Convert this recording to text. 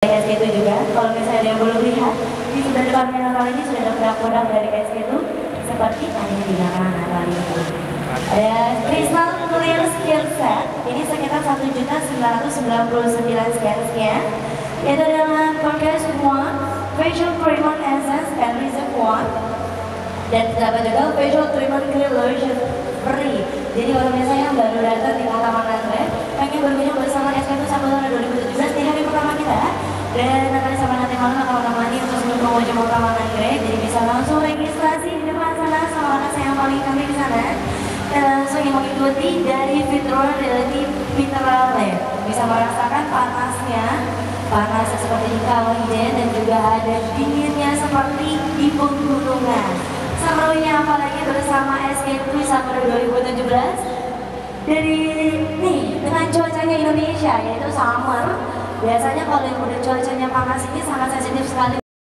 SK2 juga. Kalau misalnya yang belum lihat, di sebelah depan mineral ini sudah ada produk-produk dari SK2 seperti yang di belakang kali ini. Ada Crystal Clear Skill Set, ini sekitar 1.999 sekian. Itu adalah Podcast One, Facial Treatment Essence and Reservoir, dan dapat juga Facial Treatment Clear Lotion free. Jadi kalau misalnya baru datang di Kota Manandre, pengen berkunjung bersama SK2 sampai tahun 2017 di hari pertama kita, dan nanti sama nanti malam akan menemani untuk sebelum pengunjung Kota Manandre, jadi bisa langsung registrasi di depan sana sama anak saya yang paling kami di sana, dan langsung yang mengikuti dari Fitrona Reality Vitrale, bisa merasakan panasnya seperti di Kawaiden, dan juga ada dinginnya seperti di pegunungan. Serunya apalagi bersama SK2 sampai 2017 dari nih dengan cuacanya Indonesia yaitu summer. Biasanya kalau yang udah cuacanya panas ini sangat sensitif sekali